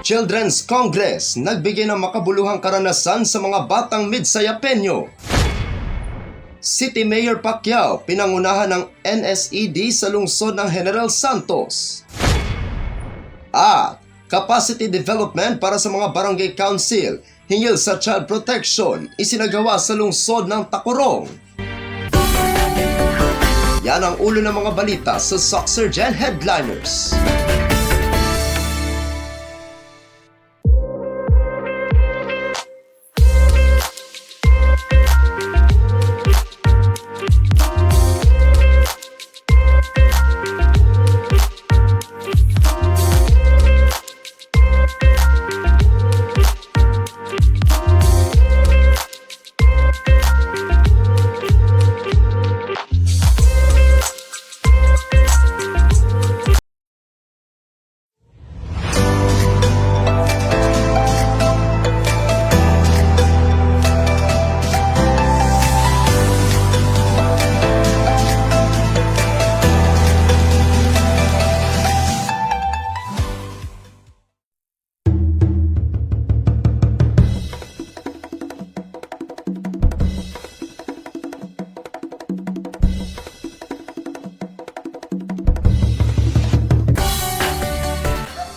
Children's Congress nagbigay ng makabuluhang karanasan sa mga batang Mid-Sayapenyo. City Mayor Pacquiao pinangunahan ng NSED sa lungsod ng General Santos. At capacity development para sa mga barangay council hinggil sa child protection isinagawa sa lungsod ng Tacorong. Yan ang ulo ng mga balita sa Soxurgen Headliners.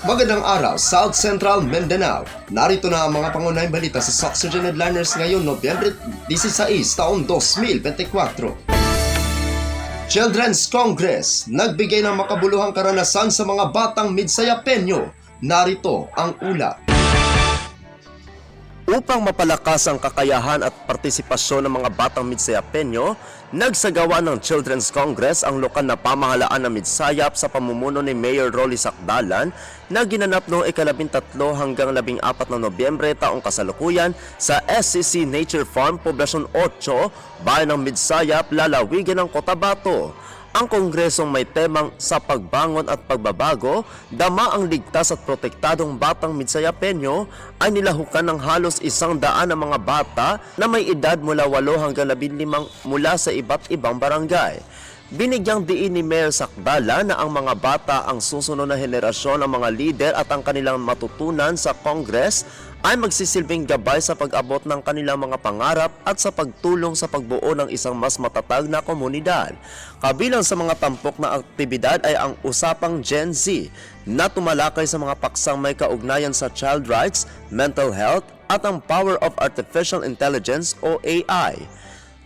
Magandang araw, South Central Mindanao. Narito na ang mga pangunahing balita sa Soxurgen Headliners ngayon, Nobyembre 16, taong 2024. Children's Congress nagbigay ng makabuluhang karanasan sa mga batang Mid-Sayapenyo. Narito ang ulat. Upang mapalakas ang kakayahan at partisipasyon ng mga batang Mid-Sayapenyo, nagsagawa ng Children's Congress ang lokal na pamahalaan ng Midsayap sa pamumuno ni Mayor Rolly Sacdalan na ginanap noong ika-13 hanggang 14 ng Nobyembre taong kasalukuyan sa SCC Nature Farm, Poblasyon 8, bayan ng Midsayap, lalawigan ng Cotabato. Ang kongresong may temang sa pagbangon at pagbabago, dama ang ligtas at protektadong batang Mid-Sayapenyo ay nilahukan ng halos 100 ng mga bata na may edad mula 8 hanggang 15 mula sa iba't ibang barangay. Binigyang diin ni Mayor Sacdalan na ang mga bata ang susunod na henerasyon ng mga lider at ang kanilang matutunan sa Congress ay magsisilbing gabay sa pag-abot ng kanilang mga pangarap at sa pagtulong sa pagbuo ng isang mas matatag na komunidad. Kabilang sa mga tampok na aktibidad ay ang usapang Gen Z na tumalakay sa mga paksang may kaugnayan sa child rights, mental health at ang power of artificial intelligence o AI.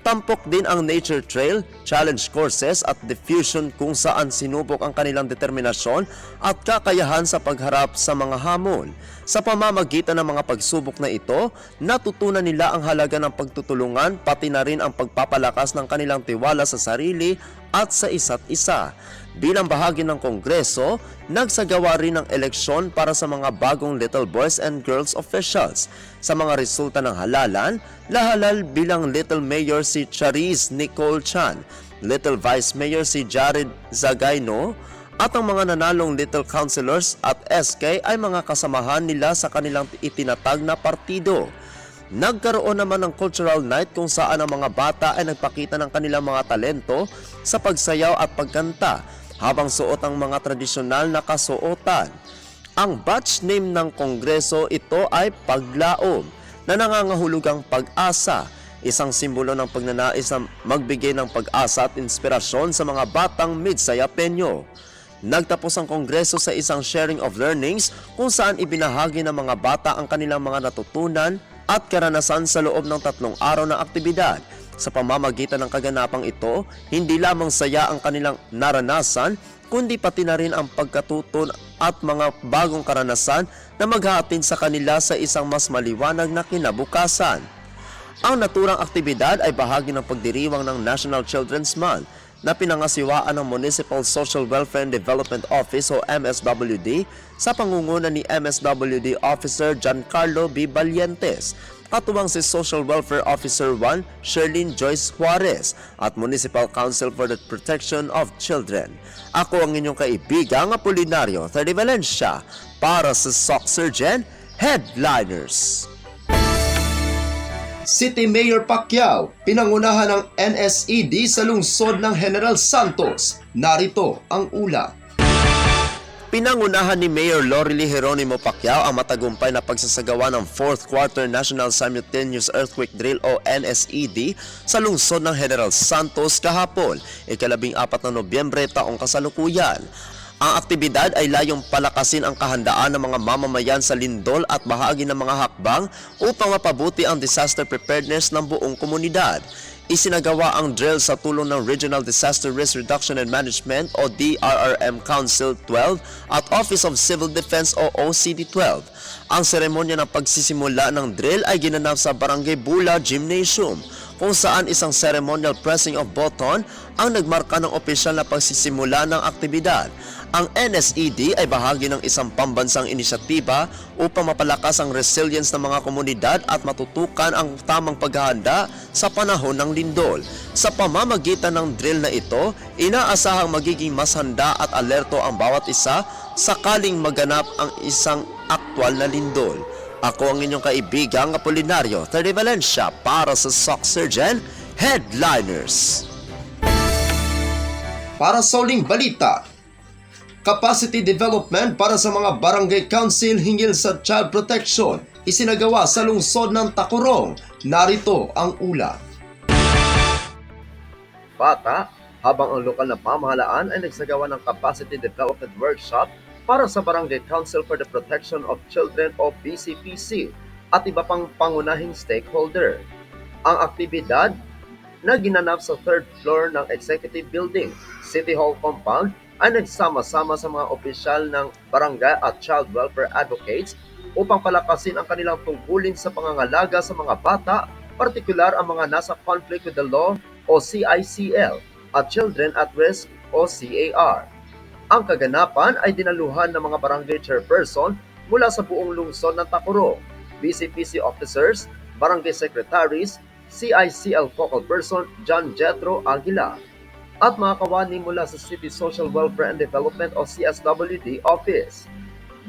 Tampok din ang Nature Trail, Challenge Courses at Diffusion kung saan sinubok ang kanilang determinasyon at kakayahan sa pagharap sa mga hamon. Sa pamamagitan ng mga pagsubok na ito, natutunan nila ang halaga ng pagtutulungan pati na rin ang pagpapalakas ng kanilang tiwala sa sarili at sa isa't isa. Bilang bahagi ng Kongreso, nagsagawa rin ng eleksyon para sa mga bagong Little Boys and Girls officials. Sa mga resulta ng halalan, nahalal bilang Little Mayor si Charis Nicole Chan, Little Vice Mayor si Jared Zagayno, at ang mga nanalong Little Councilors at SK ay mga kasamahan nila sa kanilang itinatag na partido. Nagkaroon naman ng cultural night kung saan ang mga bata ay nagpakita ng kanilang mga talento sa pagsayaw at pagkanta habang suot ang mga tradisyonal na kasuotan. Ang batch name ng kongreso ito ay Paglaom na nangangahulugang pag-asa, isang simbolo ng pagnanais na magbigay ng pag-asa at inspirasyon sa mga batang Mid-Sayapenyo. Nagtapos ang kongreso sa isang sharing of learnings kung saan ibinahagi ng mga bata ang kanilang mga natutunan at karanasan sa loob ng 3 araw na aktibidad. Sa pamamagitan ng kaganapang ito, hindi lamang saya ang kanilang naranasan, kundi pati na rin ang pagkatuto at mga bagong karanasan na maghahatid sa kanila sa isang mas maliwanag na kinabukasan. Ang naturang aktibidad ay bahagi ng pagdiriwang ng National Children's Month na pinangasiwaan ng Municipal Social Welfare and Development Office o MSWD sa pangunguna ni MSWD Officer Giancarlo B. Valientes, katuwang si Social Welfare Officer 1 Sherlyn Joyce Juarez at Municipal Council for the Protection of Children. Ako ang inyong kaibigang Apolinario Thirdy Valencia para sa Soxurgen Headliners. City Mayor Pacquiao pinangunahan ng NSED sa lungsod ng General Santos. Narito ang ulat. Pinangunahan ni Mayor Lorely Geronimo Pacquiao ang matagumpay na pagsasagawa ng 4th Quarter National Simultaneous Earthquake Drill o NSED sa lungsod ng General Santos kahapon, ika-14 na Nobyembre taong kasalukuyan. Ang aktibidad ay layong palakasin ang kahandaan ng mga mamamayan sa lindol at bahagi ng mga hakbang upang mapabuti ang disaster preparedness ng buong komunidad. Isinagawa ang drill sa tulong ng Regional Disaster Risk Reduction and Management o DRRM Council 12 at Office of Civil Defense o OCD 12. Ang seremonya ng pagsisimula ng drill ay ginanap sa Barangay Bula Gymnasium, kung saan isang ceremonial pressing of button ang nagmarka ng opisyal na pagsisimula ng aktibidad. Ang NSED ay bahagi ng isang pambansang inisyatiba upang mapalakas ang resilience ng mga komunidad at matutukan ang tamang paghahanda sa panahon ng lindol. Sa pamamagitan ng drill na ito, inaasahang magiging mas handa at alerto ang bawat isa sakaling maganap ang isang aktwal na lindol. Ako ang inyong kaibigang Apolinario Terry Valencia para sa Sock Surgeon Headliners. Para sa uling balita, capacity development para sa mga barangay council hinggil sa child protection isinagawa sa lungsod ng Tacurong. Narito ang ulat. Bata, habang ang lokal na pamahalaan ay nagsagawa ng capacity development workshop para sa Barangay Council for the Protection of Children o BCPC at iba pang pangunahing stakeholder. Ang aktibidad na ginanap sa 3rd floor ng Executive Building, City Hall Compound ay nagsama-sama sa mga opisyal ng barangay at child welfare advocates upang palakasin ang kanilang tungkulin sa pangangalaga sa mga bata, partikular ang mga nasa conflict with the law o CICL at children at risk o CAR. Ang kaganapan ay dinaluhan ng mga barangay chairperson mula sa buong lungsod ng Tacurong, BCPC officers, barangay secretaries, CICL focal person John Jetro Aguila, at mga kawani mula sa City Social Welfare and Development o CSWD Office.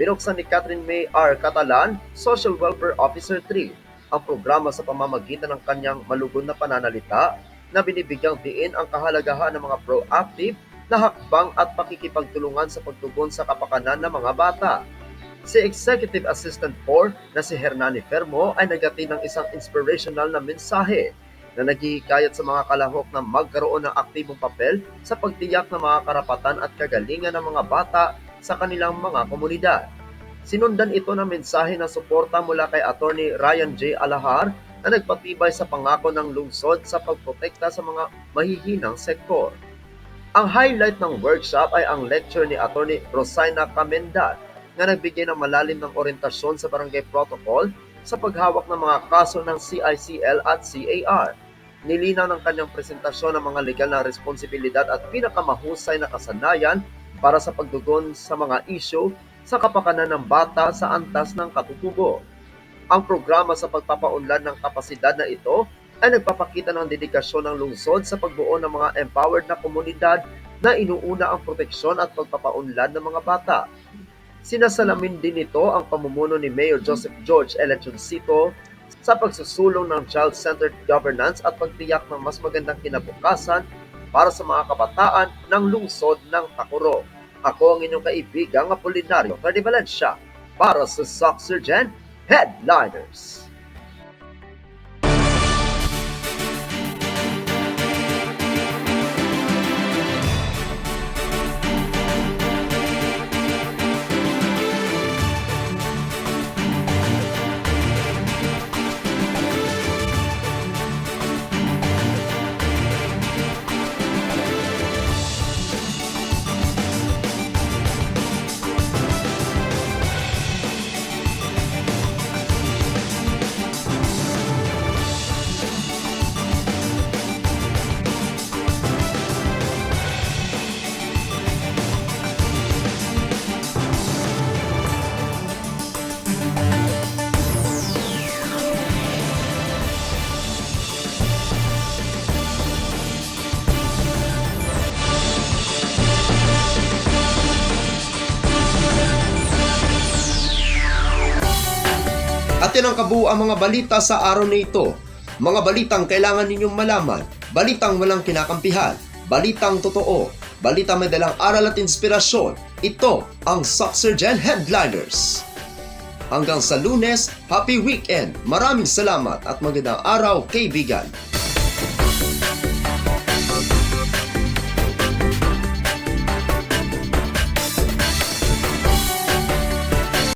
Binuksan ni Catherine May R. Catalan, Social Welfare Officer 3, ang programa sa pamamagitan ng kanyang malugod na pananalita na binibigyang diin ang kahalagahan ng mga proactive na hakbang at pakikipagtulungan sa pagtugon sa kapakanan ng mga bata. Si Executive Assistant 4 na si Hernani Fermo ay naghatid ng isang inspirational na mensahe na naghihikayat sa mga kalahok na magkaroon ng aktibong papel sa pagtiyak ng mga karapatan at kagalingan ng mga bata sa kanilang mga komunidad. Sinundan ito ng mensahe ng suporta mula kay Attorney Ryan J. Alahar na nagpatibay sa pangako ng lungsod sa pagprotekta sa mga mahihinang sektor. Ang highlight ng workshop ay ang lecture ni Attorney Rosina Camendat na nagbigay ng malalim ng orientasyon sa barangay protocol sa paghawak ng mga kaso ng CICL at CAR. Nilinaw ng kanyang presentasyon ang mga legal na responsibilidad at pinakamahusay na kasanayan para sa pagtugon sa mga isyu sa kapakanan ng bata sa antas ng katutubo. Ang programa sa pagpapaunlad ng kapasidad na ito ay nagpapakita ng dedikasyon ng lungsod sa pagbuo ng mga empowered na komunidad na inuuna ang proteksyon at pagpapaunlad ng mga bata. Sinasalamin din nito ang pamumuno ni Mayor Joseph George Elechoncito sa pagsusulong ng child-centered governance at pagtiyak ng mas magandang kinabukasan para sa mga kabataan ng lungsod ng Tacurong. Ako ang inyong kaibigang Apolinario Terry Valencia para sa Sock Surgeon Headliners. Atin ang kabuuan mga balita sa araw na ito. Mga balitang kailangan ninyong malaman, balitang walang kinakampihan, balitang totoo, balitang may dalang aral at inspirasyon, Ito ang Soxergen Headliners. Hanggang sa Lunes, happy weekend! Maraming salamat at magandang araw, kaibigan!